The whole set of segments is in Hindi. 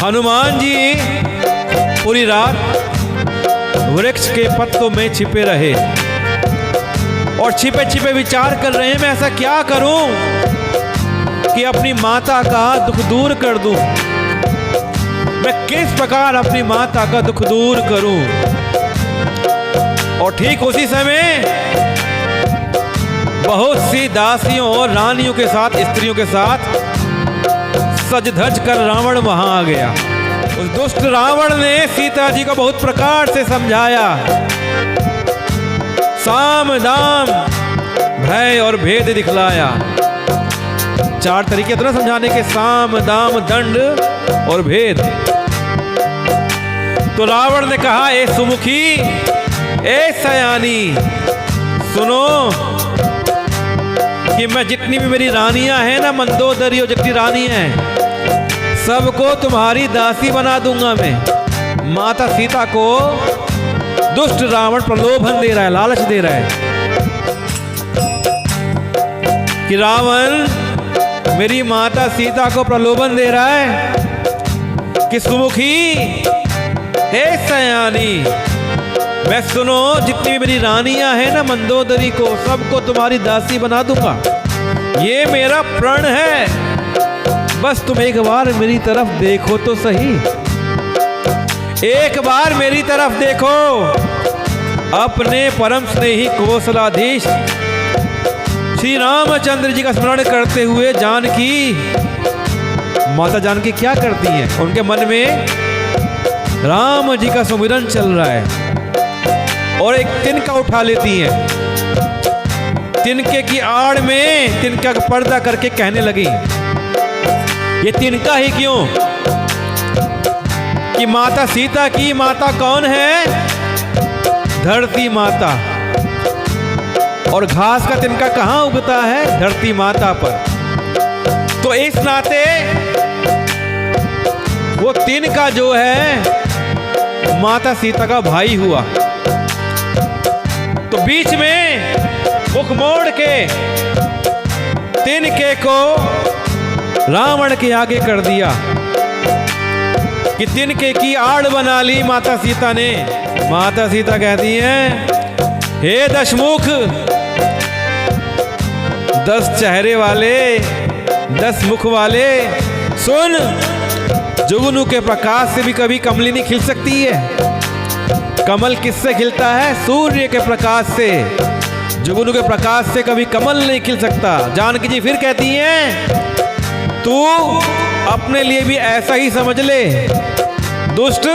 हनुमान जी पूरी रात वृक्ष के पत्तों में छिपे रहे और छिपे छिपे विचार कर रहे हैं, मैं ऐसा क्या करूं कि अपनी माता का दुख दूर कर दूं। मैं किस प्रकार अपनी माता का दुख दूर करूं। और ठीक उसी समय बहुत सी दासियों और रानियों के साथ, स्त्रियों के साथ सज धज कर रावण वहां आ गया। उस दुष्ट रावण ने सीता जी को बहुत प्रकार से समझाया, साम दाम भय और भेद दिखलाया। 4 तरीके तो ना समझाने के, साम दाम दंड और भेद। तो रावण ने कहा, ए सुमुखी, ए सयानी, सुनो कि मैं जितनी भी मेरी रानियां हैं ना, मंदोदरी और जितनी रानी हैं, सबको तुम्हारी दासी बना दूंगा मैं। माता सीता को दुष्ट रावण प्रलोभन दे रहा है, लालच दे रहा है कि रावण मेरी माता सीता को प्रलोभन दे रहा है कि सुमुखी, हे सयानी, मैं सुनो जितनी भी मेरी रानियां हैं ना, मंदोदरी को सबको तुम्हारी दासी बना दूंगा। ये मेरा प्रण है, बस तुम एक बार मेरी तरफ देखो तो सही। एक बार मेरी तरफ देखो। अपने परम स्नेही कौशलाधीश श्री रामचंद्र जी का स्मरण करते हुए जानकी, माता जानकी क्या करती हैं? उनके मन में राम जी का सुमिरन चल रहा है और एक तिनका उठा लेती हैं। तिनके की आड़ में तिनका का पर्दा करके कहने लगी, ये तिनका ही क्यों कि माता सीता की माता कौन है? धरती माता। और घास का तिनका कहां उगता है? धरती माता पर। तो इस नाते वो तिनका जो है माता सीता का भाई हुआ। तो बीच में मुख मोड़ के तिनके को रावण के आगे कर दिया कि तिनके की आड़ बना ली माता सीता ने। माता सीता कहती हैं, हे दशमुख, 10 चेहरे वाले, 10 मुख वाले, सुन, जुगनू के प्रकाश से भी कभी कमली नहीं खिल सकती है। कमल किससे खिलता है? सूर्य के प्रकाश से। जुगनू के प्रकाश से कभी कमल नहीं खिल सकता। जानकी जी फिर कहती हैं, तू अपने लिए भी ऐसा ही समझ ले। दुष्ट,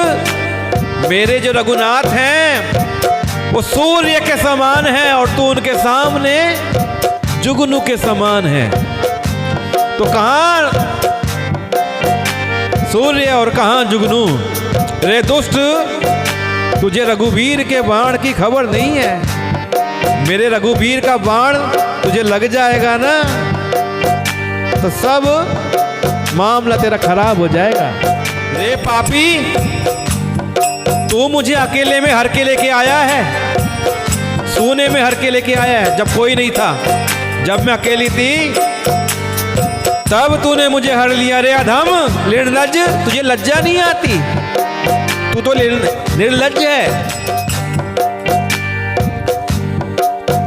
मेरे जो रघुनाथ हैं वो सूर्य के समान है और तू उनके सामने जुगनू के समान है। तो कहां सूर्य और कहां जुगनू? रे दुष्ट, तुझे रघुवीर के बाण की खबर नहीं है। मेरे रघुवीर का बाण तुझे लग जाएगा ना तो सब मामला तेरा खराब हो जाएगा। रे पापी, तू मुझे अकेले में हर के लेके आया है, सोने में हर के लेके आया है जब कोई नहीं था। जब मैं अकेली थी तब तूने मुझे हर लिया। रे अधम, निर्लज्ज, तुझे लज्जा नहीं आती? तू तो निर्लज्ज है।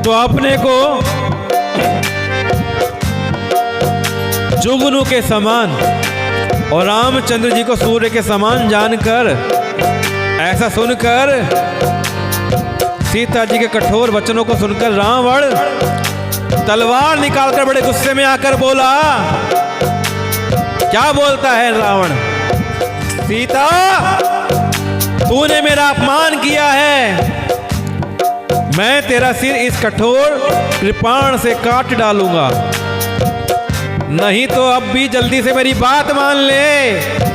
तो अपने को जुगनू के समान और रामचंद्र जी को सूर्य के समान जानकर, ऐसा सुनकर, सीता जी के कठोर वचनों को सुनकर रावण तलवार निकालकर बड़े गुस्से में आकर बोला। क्या बोलता है रावण? सीता, तूने मेरा अपमान किया है, मैं तेरा सिर इस कठोर कृपाण से काट डालूंगा। नहीं तो अब भी जल्दी से मेरी बात मान ले।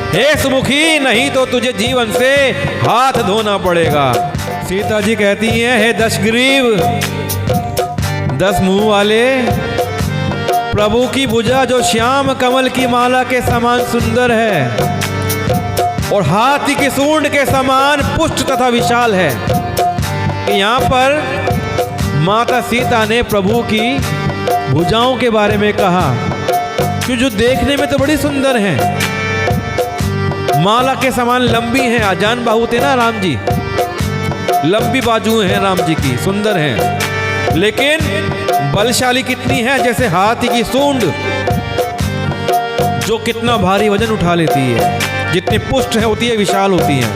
हे सुमुखी, नहीं तो तुझे जीवन से हाथ धोना पड़ेगा। सीता जी कहती हैं, हे दशग्रीव, 10 मुंह वाले, प्रभु की भुजा जो श्याम कमल की माला के समान सुंदर है और हाथी के सूंड के समान पुष्ट तथा विशाल है। यहाँ पर माता सीता ने प्रभु की भुजाओं के बारे में कहा कि जो देखने में तो बड़ी सुंदर हैं, माला के समान लंबी हैं। आजान बाहु थे ना राम जी, लंबी बाजुएं हैं राम जी की, सुंदर हैं। लेकिन बलशाली कितनी है, जैसे हाथी की सूंड, जो कितना भारी वजन उठा लेती है। जितनी पुष्ट है होती है, विशाल होती है।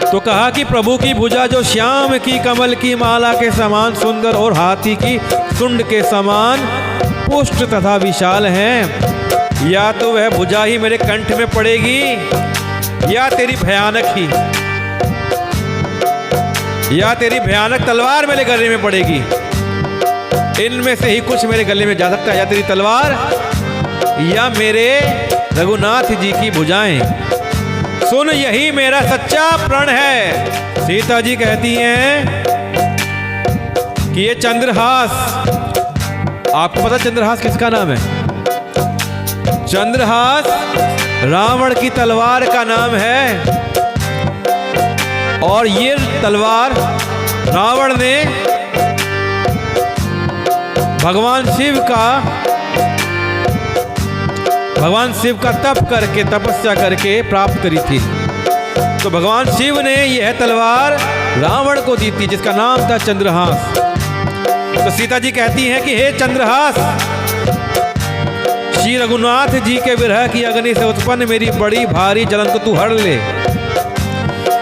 तो कहा कि प्रभु की भुजा जो श्याम की कमल की माला के समान सुंदर और हाथी की सुंड के समान पुष्ट तथा विशाल है, या तो वह भुजा ही मेरे कंठ में पड़ेगी, या तेरी भयानक तलवार मेरे गले में पड़ेगी। इनमें से ही कुछ मेरे गले में जा सकता है, या तेरी तलवार या मेरे रघुनाथ जी की भुजाएं। सुन, यही मेरा सच्चा प्रण है। सीता जी कहती हैं कि ये चंद्रहास, आपको पता चंद्रहास किसका नाम है? चंद्रहास रावण की तलवार का नाम है। और ये तलवार रावण ने भगवान शिव का तप करके, तपस्या करके प्राप्त करी थी। तो भगवान शिव ने यह तलवार रावण को दी थी, जिसका नाम था चंद्रहास। तो सीता जी कहती हैं कि हे चंद्रहास, श्री रघुनाथ जी के विरह की अग्नि से उत्पन्न मेरी बड़ी भारी जलन को तू हर ले।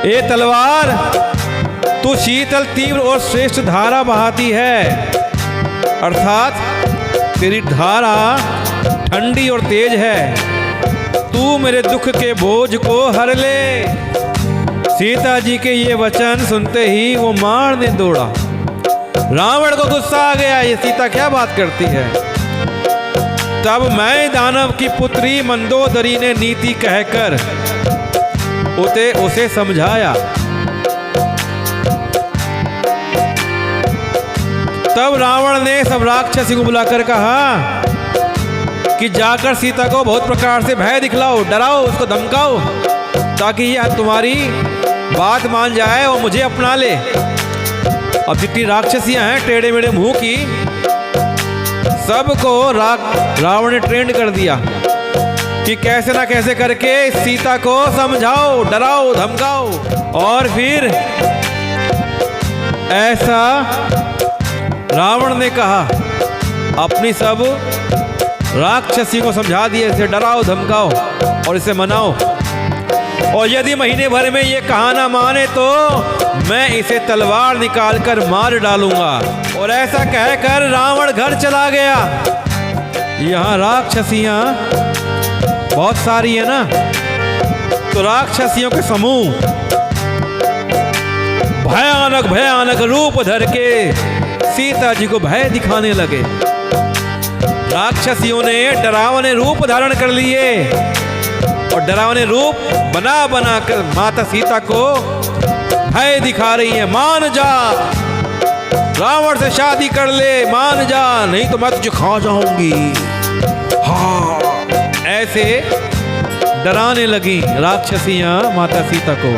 ये तलवार तू शीतल, तीव्र और श्रेष्ठ धारा बहाती है, अर्थात तेरी धारा ठंडी और तेज है। तू मेरे दुख के बोझ को हर ले। सीता जी के ये वचन सुनते ही वो मारने दौड़ा। रावण को गुस्सा आ गया, ये सीता क्या बात करती है। तब मैं दानव की पुत्री मंदोदरी ने नीति कहकर उसे समझाया। तब रावण ने सब राक्षसी को बुलाकर कहा कि जाकर सीता को बहुत प्रकार से भय दिखलाओ, डराओ, उसको धमकाओ, ताकि यह तुम्हारी बात मान जाए और मुझे अपना ले। अब जितनी राक्षसियां हैं टेढ़े मेढ़े मुंह की, सबको रावण ने ट्रेंड कर दिया कि कैसे ना कैसे करके सीता को समझाओ, डराओ, धमकाओ। और फिर ऐसा रावण ने कहा, अपनी सब राक्षसी को समझा दिए, इसे डराओ, धमकाओ और इसे मनाओ। और यदि महीने भर में ये कहा ना माने तो मैं इसे तलवार निकालकर मार डालूंगा। और ऐसा कहकर रावण घर चला गया। यहाँ राक्षसियां बहुत सारी है ना, तो राक्षसियों के समूह भयानक भयानक रूप धर के सीता जी को भय दिखाने लगे। राक्षसियों ने डरावने रूप धारण कर लिए और डरावने रूप बना बना कर माता सीता को भय दिखा रही है। मान जा, रावण से शादी कर ले, मान जा, नहीं तो मैं तुझे खा जाऊंगी। हाँ, ऐसे डराने लगी राक्षसियां माता सीता को।